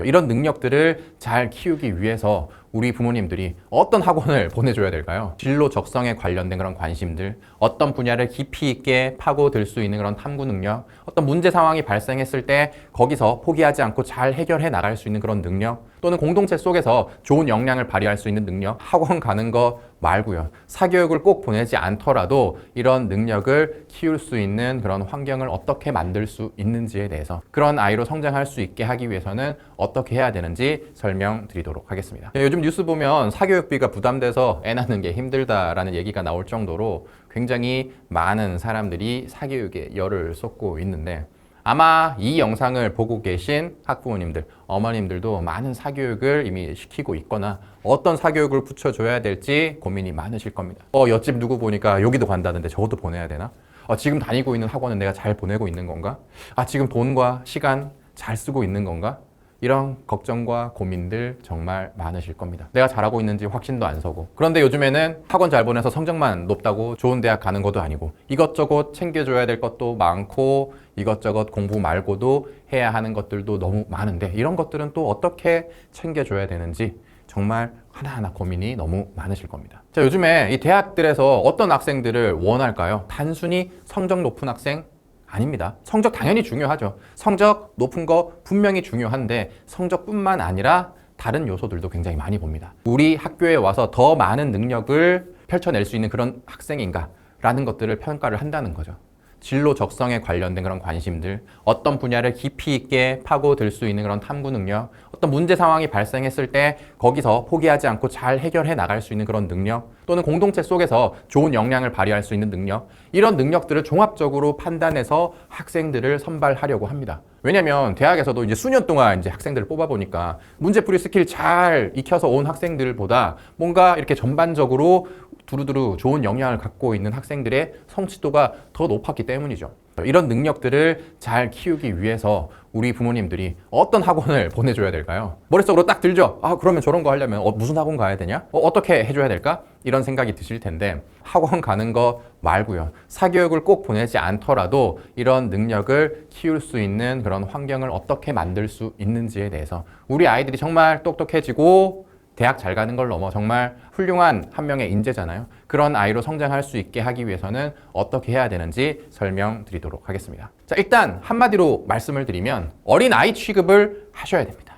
이런 능력들을 잘 키우기 위해서 우리 부모님들이 어떤 학원을 보내줘야 될까요? 진로 적성에 관련된 그런 관심들, 어떤 분야를 깊이 있게 파고들 수 있는 그런 탐구 능력, 어떤 문제 상황이 발생했을 때 거기서 포기하지 않고 잘 해결해 나갈 수 있는 그런 능력, 또는 공동체 속에서 좋은 역량을 발휘할 수 있는 능력, 학원 가는 거 말고요. 사교육을 꼭 보내지 않더라도 이런 능력을 키울 수 있는 그런 환경을 어떻게 만들 수 있는지에 대해서 그런 아이로 성장할 수 있게 하기 위해서는 어떻게 해야 되는지 설명드리도록 하겠습니다. 요즘 뉴스 보면 사교육비가 부담돼서 애 낳는 게 힘들다라는 얘기가 나올 정도로 굉장히 많은 사람들이 사교육에 열을 쏟고 있는데, 아마 이 영상을 보고 계신 학부모님들, 어머님들도 많은 사교육을 이미 시키고 있거나 어떤 사교육을 붙여줘야 될지 고민이 많으실 겁니다. 옆집 누구 보니까 여기도 간다는데 저것도 보내야 되나? 지금 다니고 있는 학원은 내가 잘 보내고 있는 건가? 지금 돈과 시간 잘 쓰고 있는 건가? 이런 걱정과 고민들 정말 많으실 겁니다. 내가 잘하고 있는지 확신도 안 서고. 그런데 요즘에는 학원 잘 보내서 성적만 높다고 좋은 대학 가는 것도 아니고 이것저것 챙겨줘야 될 것도 많고 이것저것 공부 말고도 해야 하는 것들도 너무 많은데 이런 것들은 또 어떻게 챙겨줘야 되는지 정말 하나하나 고민이 너무 많으실 겁니다. 자, 요즘에 이 대학들에서 어떤 학생들을 원할까요? 단순히 성적 높은 학생? 아닙니다. 성적 당연히 중요하죠. 성적 높은 거 분명히 중요한데 성적뿐만 아니라 다른 요소들도 굉장히 많이 봅니다. 우리 학교에 와서 더 많은 능력을 펼쳐낼 수 있는 그런 학생인가? 라는 것들을 평가를 한다는 거죠. 진로 적성에 관련된 그런 관심들, 어떤 분야를 깊이 있게 파고들 수 있는 그런 탐구 능력, 어떤 문제 상황이 발생했을 때 거기서 포기하지 않고 잘 해결해 나갈 수 있는 그런 능력, 또는 공동체 속에서 좋은 역량을 발휘할 수 있는 능력, 이런 능력들을 종합적으로 판단해서 학생들을 선발하려고 합니다. 왜냐면 대학에서도 이제 수년 동안 이제 학생들을 뽑아보니까 문제풀이 스킬 잘 익혀서 온 학생들보다 뭔가 이렇게 전반적으로 두루두루 좋은 역량을 갖고 있는 학생들의 성취도가 더 높았기 때문이죠. 이런 능력들을 잘 키우기 위해서 우리 부모님들이 어떤 학원을 보내줘야 될까요? 머릿속으로 딱 들죠? 그러면 저런 거 하려면 무슨 학원 가야 되냐? 어떻게 해줘야 될까? 이런 생각이 드실 텐데 학원 가는 거 말고요. 사교육을 꼭 보내지 않더라도 이런 능력을 키울 수 있는 그런 환경을 어떻게 만들 수 있는지에 대해서 우리 아이들이 정말 똑똑해지고 대학 잘 가는 걸 넘어 정말 훌륭한 한 명의 인재잖아요. 그런 아이로 성장할 수 있게 하기 위해서는 어떻게 해야 되는지 설명드리도록 하겠습니다. 자, 일단 한마디로 말씀을 드리면 어린 아이 취급을 하셔야 됩니다.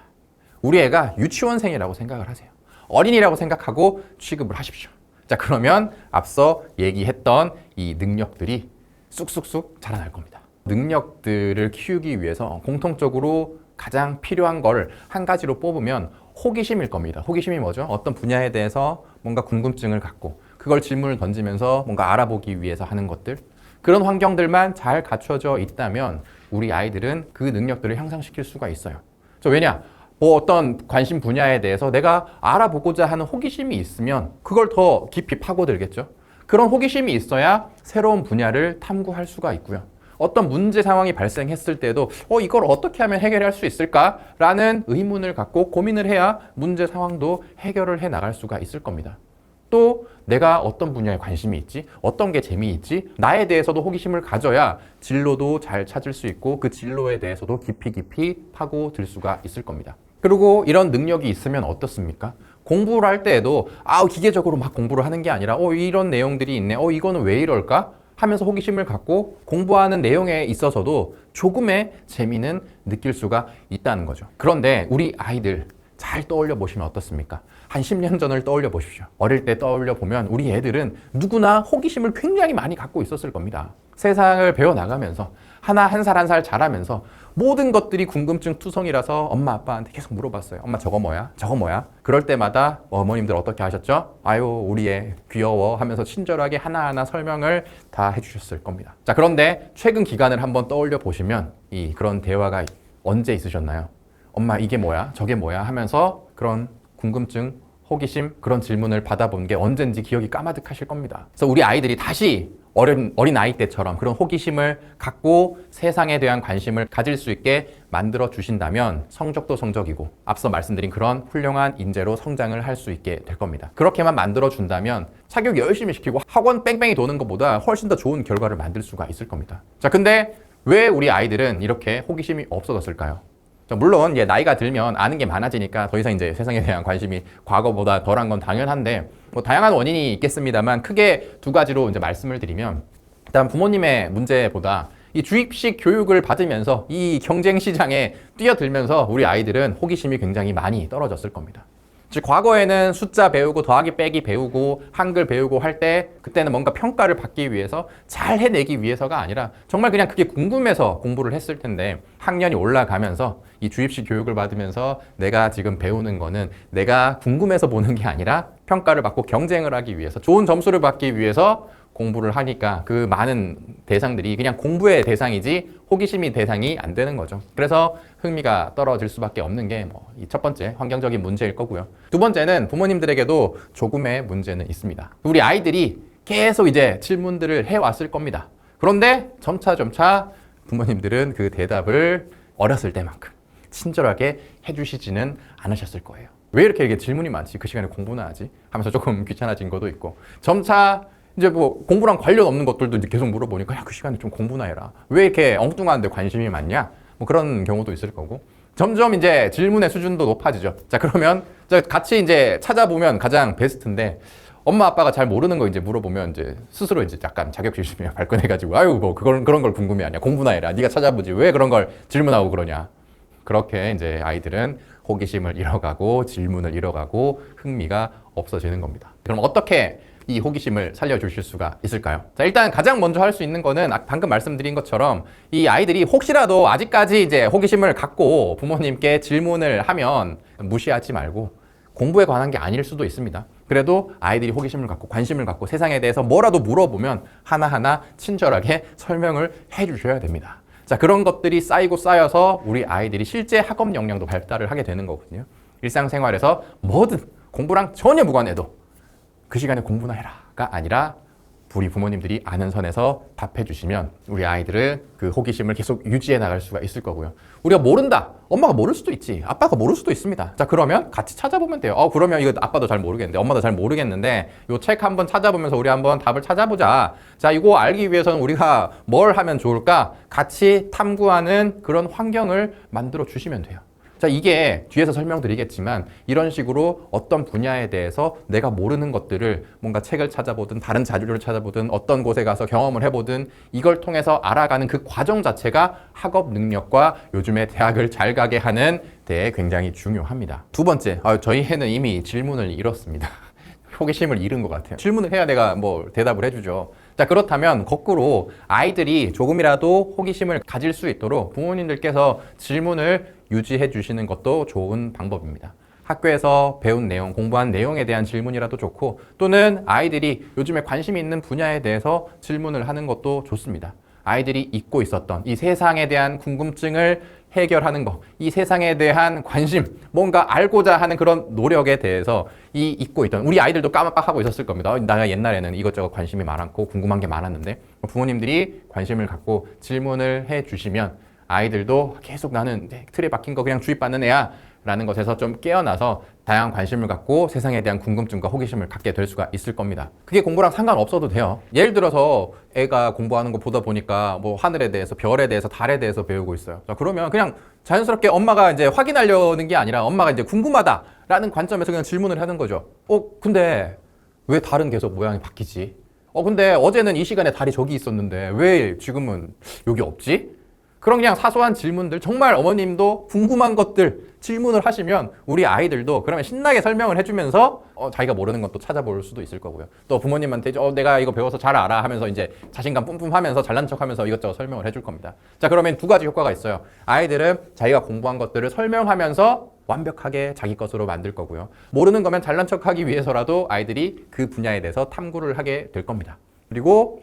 우리 애가 유치원생이라고 생각을 하세요. 어린이라고 생각하고 취급을 하십시오. 자, 그러면 앞서 얘기했던 이 능력들이 쑥쑥쑥 자라날 겁니다. 능력들을 키우기 위해서 공통적으로 가장 필요한 걸 한 가지로 뽑으면 호기심일 겁니다. 호기심이 뭐죠? 어떤 분야에 대해서 뭔가 궁금증을 갖고 그걸 질문을 던지면서 뭔가 알아보기 위해서 하는 것들, 그런 환경들만 잘 갖춰져 있다면 우리 아이들은 그 능력들을 향상시킬 수가 있어요. 왜냐? 어떤 관심 분야에 대해서 내가 알아보고자 하는 호기심이 있으면 그걸 더 깊이 파고들겠죠. 그런 호기심이 있어야 새로운 분야를 탐구할 수가 있고요. 어떤 문제 상황이 발생했을 때도 이걸 어떻게 하면 해결할 수 있을까? 라는 의문을 갖고 고민을 해야 문제 상황도 해결을 해 나갈 수가 있을 겁니다. 또 내가 어떤 분야에 관심이 있지? 어떤 게 재미있지? 나에 대해서도 호기심을 가져야 진로도 잘 찾을 수 있고 그 진로에 대해서도 깊이 파고들 수가 있을 겁니다. 그리고 이런 능력이 있으면 어떻습니까? 공부를 할 때에도 기계적으로 막 공부를 하는 게 아니라 이런 내용들이 있네. 이거는 왜 이럴까? 하면서 호기심을 갖고 공부하는 내용에 있어서도 조금의 재미는 느낄 수가 있다는 거죠. 그런데 우리 아이들 잘 떠올려 보시면 어떻습니까? 한 10년 전을 떠올려 보십시오. 어릴 때 떠올려 보면 우리 애들은 누구나 호기심을 굉장히 많이 갖고 있었을 겁니다. 세상을 배워나가면서 한 살 한 살 자라면서 모든 것들이 궁금증 투성이라서 엄마 아빠한테 계속 물어봤어요. 엄마 저거 뭐야? 저거 뭐야? 그럴 때마다 어머님들 어떻게 하셨죠? 우리 애 귀여워 하면서 친절하게 하나하나 설명을 다 해주셨을 겁니다. 자, 그런데 최근 기간을 한번 떠올려 보시면 그런 대화가 언제 있으셨나요? 엄마 이게 뭐야? 저게 뭐야? 하면서 그런 궁금증, 호기심, 그런 질문을 받아본 게 언젠지 기억이 까마득하실 겁니다. 그래서 우리 아이들이 다시 어린 아이 때처럼 그런 호기심을 갖고 세상에 대한 관심을 가질 수 있게 만들어 주신다면 성적도 성적이고 앞서 말씀드린 그런 훌륭한 인재로 성장을 할 수 있게 될 겁니다. 그렇게만 만들어 준다면 사교육 열심히 시키고 학원 뺑뺑이 도는 것보다 훨씬 더 좋은 결과를 만들 수가 있을 겁니다. 자, 근데 왜 우리 아이들은 이렇게 호기심이 없어졌을까요? 자, 물론 이제 나이가 들면 아는 게 많아지니까 더 이상 이제 세상에 대한 관심이 과거보다 덜한 건 당연한데 뭐 다양한 원인이 있겠습니다만 크게 두 가지로 이제 말씀을 드리면 일단 부모님의 문제보다 이 주입식 교육을 받으면서 이 경쟁 시장에 뛰어들면서 우리 아이들은 호기심이 굉장히 많이 떨어졌을 겁니다. 즉 과거에는 숫자 배우고 더하기 빼기 배우고 한글 배우고 할 때 그때는 뭔가 평가를 받기 위해서 잘 해내기 위해서가 아니라 정말 그냥 그게 궁금해서 공부를 했을 텐데 학년이 올라가면서 이 주입식 교육을 받으면서 내가 지금 배우는 거는 내가 궁금해서 보는 게 아니라 평가를 받고 경쟁을 하기 위해서 좋은 점수를 받기 위해서 공부를 하니까 그 많은 대상들이 그냥 공부의 대상이지 호기심이 대상이 안 되는 거죠. 그래서 흥미가 떨어질 수밖에 없는 게 뭐 이 첫 번째 환경적인 문제일 거고요. 두 번째는 부모님들에게도 조금의 문제는 있습니다. 우리 아이들이 계속 이제 질문들을 해왔을 겁니다. 그런데 점차 부모님들은 그 대답을 어렸을 때만큼 친절하게 해주시지는 않으셨을 거예요. 왜 이렇게 질문이 많지? 그 시간에 공부나 하지? 하면서 조금 귀찮아진 것도 있고 점차 이제 뭐 공부랑 관련 없는 것들도 이제 계속 물어보니까 야, 그 시간에 좀 공부나 해라. 왜 이렇게 엉뚱한데 관심이 많냐? 뭐 그런 경우도 있을 거고. 점점 이제 질문의 수준도 높아지죠. 자, 그러면 같이 이제 찾아보면 가장 베스트인데 엄마 아빠가 잘 모르는 거 이제 물어보면 이제 스스로 이제 약간 자격지심이 발끈해가지고 아유 뭐 그런 걸 궁금해하냐? 공부나 해라. 네가 찾아보지 왜 그런 걸 질문하고 그러냐? 그렇게 이제 아이들은 호기심을 잃어가고 질문을 잃어가고 흥미가 없어지는 겁니다. 그럼 어떻게 이 호기심을 살려주실 수가 있을까요? 자, 일단 가장 먼저 할 수 있는 거는 방금 말씀드린 것처럼 이 아이들이 혹시라도 아직까지 이제 호기심을 갖고 부모님께 질문을 하면 무시하지 말고 공부에 관한 게 아닐 수도 있습니다. 그래도 아이들이 호기심을 갖고 관심을 갖고 세상에 대해서 뭐라도 물어보면 하나하나 친절하게 설명을 해 주셔야 됩니다. 자, 그런 것들이 쌓이고 쌓여서 우리 아이들이 실제 학업 역량도 발달을 하게 되는 거거든요. 일상생활에서 뭐든 공부랑 전혀 무관해도 그 시간에 공부나 해라가 아니라 우리 부모님들이 아는 선에서 답해 주시면 우리 아이들은 그 호기심을 계속 유지해 나갈 수가 있을 거고요. 우리가 모른다. 엄마가 모를 수도 있지. 아빠가 모를 수도 있습니다. 자, 그러면 같이 찾아보면 돼요. 그러면 이거 아빠도 잘 모르겠는데 엄마도 잘 모르겠는데 요 책 한번 찾아보면서 우리 한번 답을 찾아보자. 자, 이거 알기 위해서는 우리가 뭘 하면 좋을까? 같이 탐구하는 그런 환경을 만들어 주시면 돼요. 자, 이게 뒤에서 설명드리겠지만 이런 식으로 어떤 분야에 대해서 내가 모르는 것들을 뭔가 책을 찾아보든 다른 자료를 찾아보든 어떤 곳에 가서 경험을 해보든 이걸 통해서 알아가는 그 과정 자체가 학업 능력과 요즘에 대학을 잘 가게 하는 데 굉장히 중요합니다. 두 번째, 저희 애는 이미 질문을 잃었습니다. 호기심을 잃은 것 같아요. 질문을 해야 내가 뭐 대답을 해주죠. 자, 그렇다면 거꾸로 아이들이 조금이라도 호기심을 가질 수 있도록 부모님들께서 질문을 유지해 주시는 것도 좋은 방법입니다. 학교에서 배운 내용, 공부한 내용에 대한 질문이라도 좋고 또는 아이들이 요즘에 관심이 있는 분야에 대해서 질문을 하는 것도 좋습니다. 아이들이 잊고 있었던 이 세상에 대한 궁금증을 해결하는 거, 이 세상에 대한 관심, 뭔가 알고자 하는 그런 노력에 대해서 이 잊고 있던 우리 아이들도 까막하고 있었을 겁니다. 내가 옛날에는 이것저것 관심이 많았고 궁금한 게 많았는데 부모님들이 관심을 갖고 질문을 해 주시면 아이들도 계속 나는 틀에 박힌 거 그냥 주입받는 애야 라는 것에서 좀 깨어나서 다양한 관심을 갖고 세상에 대한 궁금증과 호기심을 갖게 될 수가 있을 겁니다. 그게 공부랑 상관없어도 돼요. 예를 들어서 애가 공부하는 거 보다 보니까 뭐 하늘에 대해서, 별에 대해서, 달에 대해서 배우고 있어요. 자, 그러면 그냥 자연스럽게 엄마가 이제 확인하려는 게 아니라 엄마가 이제 궁금하다라는 관점에서 그냥 질문을 하는 거죠. 근데 왜 달은 계속 모양이 바뀌지? 근데 어제는 이 시간에 달이 저기 있었는데 왜 지금은 여기 없지? 그런 그냥 사소한 질문들, 정말 어머님도 궁금한 것들 질문을 하시면 우리 아이들도 그러면 신나게 설명을 해주면서 자기가 모르는 건 또 찾아볼 수도 있을 거고요. 또 부모님한테 내가 이거 배워서 잘 알아 하면서 이제 자신감 뿜뿜하면서 잘난 척하면서 이것저것 설명을 해줄 겁니다. 자, 그러면 두 가지 효과가 있어요. 아이들은 자기가 공부한 것들을 설명하면서 완벽하게 자기 것으로 만들 거고요. 모르는 거면 잘난 척하기 위해서라도 아이들이 그 분야에 대해서 탐구를 하게 될 겁니다. 그리고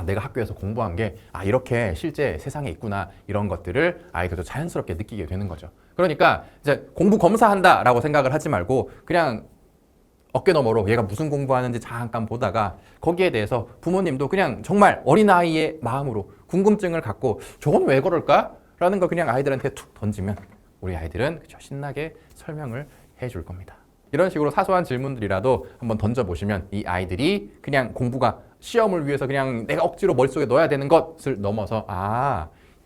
내가 학교에서 공부한 게 이렇게 실제 세상에 있구나 이런 것들을 아이들도 자연스럽게 느끼게 되는 거죠. 그러니까 이제 공부 검사한다라고 생각을 하지 말고 그냥 어깨너머로 얘가 무슨 공부하는지 잠깐 보다가 거기에 대해서 부모님도 그냥 정말 어린아이의 마음으로 궁금증을 갖고 저건 왜 그럴까? 라는 거 그냥 아이들한테 툭 던지면 우리 아이들은 신나게 설명을 해줄 겁니다. 이런 식으로 사소한 질문들이라도 한번 던져보시면 이 아이들이 그냥 공부가 시험을 위해서 그냥 내가 억지로 머릿속에 넣어야 되는 것을 넘어서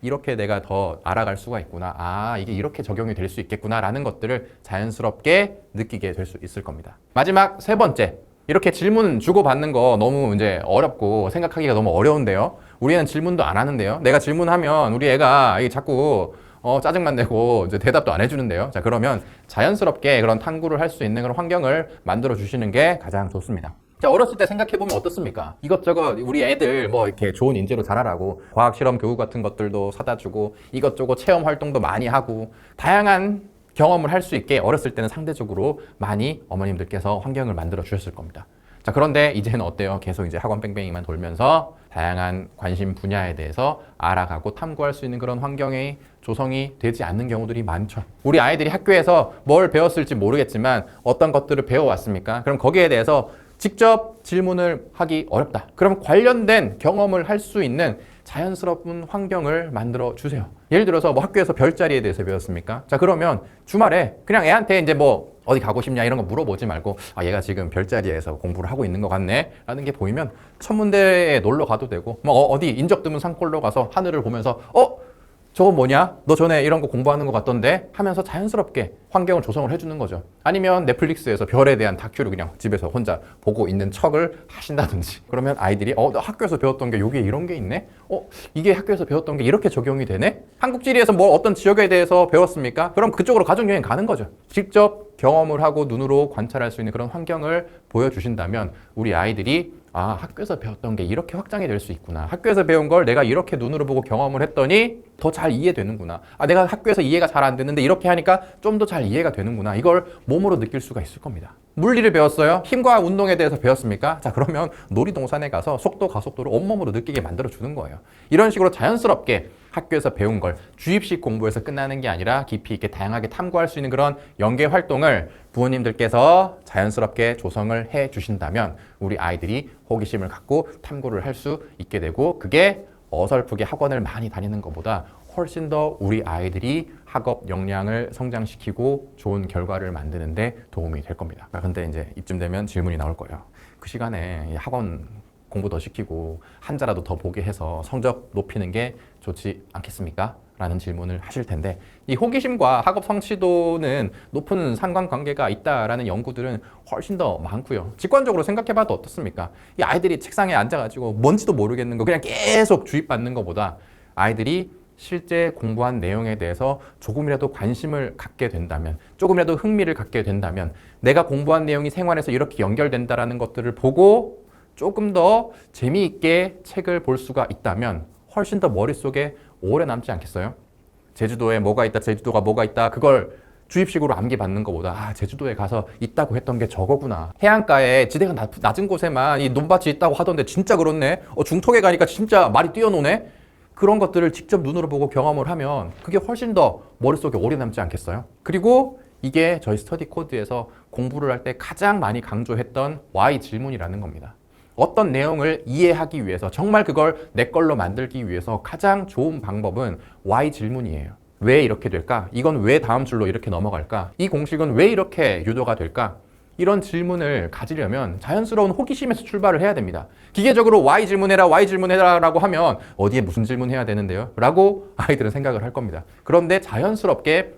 이렇게 내가 더 알아갈 수가 있구나. 아, 이게 이렇게 적용이 될 수 있겠구나라는 것들을 자연스럽게 느끼게 될 수 있을 겁니다. 마지막 세 번째. 이렇게 질문 주고받는 거 너무 이제 어렵고 생각하기가 너무 어려운데요. 우리 애는 질문도 안 하는데요. 내가 질문하면 우리 애가 자꾸 짜증만 내고 이제 대답도 안 해주는데요. 자, 그러면 자연스럽게 그런 탐구를 할 수 있는 그런 환경을 만들어 주시는 게 가장 좋습니다. 자, 어렸을 때 생각해보면 어떻습니까? 이것저것 우리 애들 뭐 이렇게 좋은 인재로 자라라고 과학 실험 교구 같은 것들도 사다 주고 이것저것 체험 활동도 많이 하고 다양한 경험을 할 수 있게 어렸을 때는 상대적으로 많이 어머님들께서 환경을 만들어 주셨을 겁니다. 자, 그런데 이제는 어때요? 계속 이제 학원 뺑뺑이만 돌면서 다양한 관심 분야에 대해서 알아가고 탐구할 수 있는 그런 환경이 조성이 되지 않는 경우들이 많죠. 우리 아이들이 학교에서 뭘 배웠을지 모르겠지만 어떤 것들을 배워왔습니까? 그럼 거기에 대해서 직접 질문을 하기 어렵다. 그럼 관련된 경험을 할 수 있는 자연스러운 환경을 만들어 주세요. 예를 들어서 뭐 학교에서 별자리에 대해서 배웠습니까? 자, 그러면 주말에 그냥 애한테 이제 뭐 어디 가고 싶냐 이런 거 물어보지 말고 아, 얘가 지금 별자리에서 공부를 하고 있는 것 같네 라는 게 보이면 천문대에 놀러 가도 되고 뭐 어디 인적 드문 산골로 가서 하늘을 보면서 저거 뭐냐? 너 전에 이런 거 공부하는 것 같던데? 하면서 자연스럽게 환경을 조성을 해주는 거죠. 아니면 넷플릭스에서 별에 대한 다큐를 그냥 집에서 혼자 보고 있는 척을 하신다든지. 그러면 아이들이 너 학교에서 배웠던 게 여기에 이런 게 있네? 이게 학교에서 배웠던 게 이렇게 적용이 되네? 한국지리에서 뭐 어떤 지역에 대해서 배웠습니까? 그럼 그쪽으로 가족여행 가는 거죠. 직접 경험을 하고 눈으로 관찰할 수 있는 그런 환경을 보여주신다면 우리 아이들이 아, 학교에서 배웠던 게 이렇게 확장이 될 수 있구나. 학교에서 배운 걸 내가 이렇게 눈으로 보고 경험을 했더니 더 잘 이해되는구나. 아, 내가 학교에서 이해가 잘 안 됐는데 이렇게 하니까 좀 더 잘 이해가 되는구나. 이걸 몸으로 느낄 수가 있을 겁니다. 물리를 배웠어요? 힘과 운동에 대해서 배웠습니까? 자, 그러면 놀이동산에 가서 속도, 가속도를 온몸으로 느끼게 만들어 주는 거예요. 이런 식으로 자연스럽게 학교에서 배운 걸 주입식 공부에서 끝나는 게 아니라 깊이 있게 다양하게 탐구할 수 있는 그런 연계 활동을 부모님들께서 자연스럽게 조성을 해 주신다면 우리 아이들이 호기심을 갖고 탐구를 할 수 있게 되고 그게 어설프게 학원을 많이 다니는 것보다 훨씬 더 우리 아이들이 학업 역량을 성장시키고 좋은 결과를 만드는데 도움이 될 겁니다. 근데 이제 이쯤 되면 질문이 나올 거예요. 그 시간에 학원 공부 더 시키고 한자라도 더 보게 해서 성적 높이는 게 좋지 않겠습니까? 라는 질문을 하실 텐데 이 호기심과 학업 성취도는 높은 상관관계가 있다라는 연구들은 훨씬 더 많고요. 직관적으로 생각해봐도 어떻습니까? 이 아이들이 책상에 앉아가지고 뭔지도 모르겠는 거 그냥 계속 주입받는 것보다 아이들이 실제 공부한 내용에 대해서 조금이라도 관심을 갖게 된다면 조금이라도 흥미를 갖게 된다면 내가 공부한 내용이 생활에서 이렇게 연결된다라는 것들을 보고 조금 더 재미있게 책을 볼 수가 있다면 훨씬 더 머릿속에 오래 남지 않겠어요? 제주도에 뭐가 있다, 제주도가 뭐가 있다 그걸 주입식으로 암기받는 것보다 아, 제주도에 가서 있다고 했던 게 저거구나. 해안가에 지대가 낮은 곳에만 이 논밭이 있다고 하던데 진짜 그렇네. 중턱에 가니까 진짜 말이 뛰어노네. 그런 것들을 직접 눈으로 보고 경험을 하면 그게 훨씬 더 머릿속에 오래 남지 않겠어요? 그리고 이게 저희 스터디 코드에서 공부를 할 때 가장 많이 강조했던 why 질문이라는 겁니다. 어떤 내용을 이해하기 위해서 정말 그걸 내 걸로 만들기 위해서 가장 좋은 방법은 why 질문이에요. 왜 이렇게 될까? 이건 왜 다음 줄로 이렇게 넘어갈까? 이 공식은 왜 이렇게 유도가 될까? 이런 질문을 가지려면 자연스러운 호기심에서 출발을 해야 됩니다. 기계적으로 why 질문해라 라고 하면 어디에 무슨 질문해야 되는데요? 라고 아이들은 생각을 할 겁니다. 그런데 자연스럽게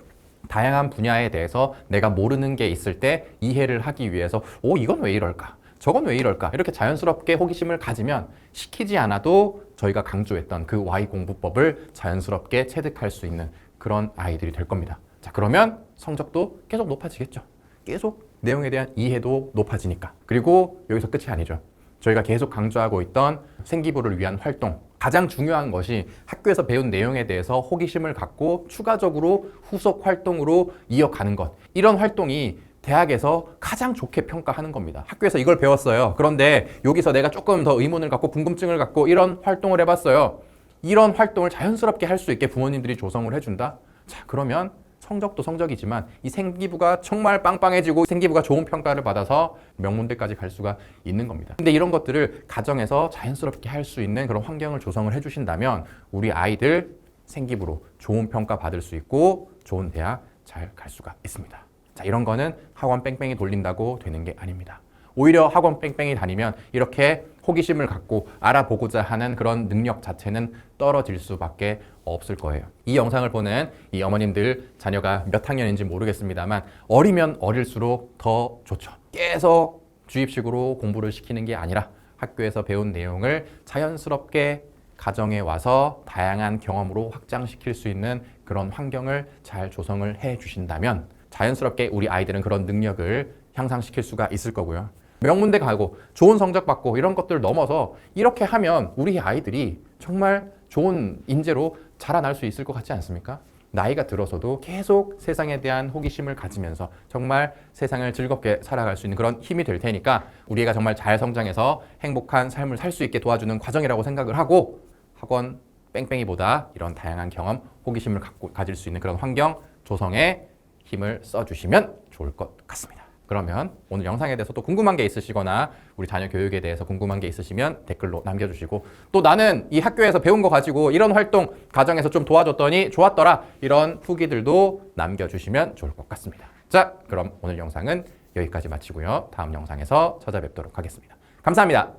다양한 분야에 대해서 내가 모르는 게 있을 때 이해를 하기 위해서 이건 왜 이럴까? 저건 왜 이럴까? 이렇게 자연스럽게 호기심을 가지면 시키지 않아도 저희가 강조했던 그 Y 공부법을 자연스럽게 체득할 수 있는 그런 아이들이 될 겁니다. 자, 그러면 성적도 계속 높아지겠죠. 계속 내용에 대한 이해도 높아지니까. 그리고 여기서 끝이 아니죠. 저희가 계속 강조하고 있던 생기부를 위한 활동. 가장 중요한 것이 학교에서 배운 내용에 대해서 호기심을 갖고 추가적으로 후속 활동으로 이어가는 것. 이런 활동이 대학에서 가장 좋게 평가하는 겁니다. 학교에서 이걸 배웠어요. 그런데 여기서 내가 조금 더 의문을 갖고 궁금증을 갖고 이런 활동을 해봤어요. 이런 활동을 자연스럽게 할 수 있게 부모님들이 조성을 해준다? 자, 그러면 성적도 성적이지만 이 생기부가 정말 빵빵해지고 생기부가 좋은 평가를 받아서 명문대까지 갈 수가 있는 겁니다. 근데 이런 것들을 가정에서 자연스럽게 할 수 있는 그런 환경을 조성을 해주신다면 우리 아이들 생기부로 좋은 평가 받을 수 있고 좋은 대학 잘 갈 수가 있습니다. 자, 이런 거는 학원 뺑뺑이 돌린다고 되는 게 아닙니다. 오히려 학원 뺑뺑이 다니면 이렇게 호기심을 갖고 알아보고자 하는 그런 능력 자체는 떨어질 수밖에 없을 거예요. 이 영상을 보는 이 어머님들 자녀가 몇 학년인지 모르겠습니다만 어리면 어릴수록 더 좋죠. 계속 주입식으로 공부를 시키는 게 아니라 학교에서 배운 내용을 자연스럽게 가정에 와서 다양한 경험으로 확장시킬 수 있는 그런 환경을 잘 조성을 해 주신다면 자연스럽게 우리 아이들은 그런 능력을 향상시킬 수가 있을 거고요. 명문대 가고 좋은 성적 받고 이런 것들 넘어서 이렇게 하면 우리 아이들이 정말 좋은 인재로 자라날 수 있을 것 같지 않습니까? 나이가 들어서도 계속 세상에 대한 호기심을 가지면서 정말 세상을 즐겁게 살아갈 수 있는 그런 힘이 될 테니까 우리 애가 정말 잘 성장해서 행복한 삶을 살 수 있게 도와주는 과정이라고 생각을 하고 학원 뺑뺑이보다 이런 다양한 경험, 호기심을 가질 수 있는 그런 환경 조성에 힘을 써주시면 좋을 것 같습니다. 그러면 오늘 영상에 대해서 또 궁금한 게 있으시거나 우리 자녀 교육에 대해서 궁금한 게 있으시면 댓글로 남겨주시고 또 나는 이 학교에서 배운 거 가지고 이런 활동 가정에서 좀 도와줬더니 좋았더라 이런 후기들도 남겨주시면 좋을 것 같습니다. 자, 그럼 오늘 영상은 여기까지 마치고요. 다음 영상에서 찾아뵙도록 하겠습니다. 감사합니다.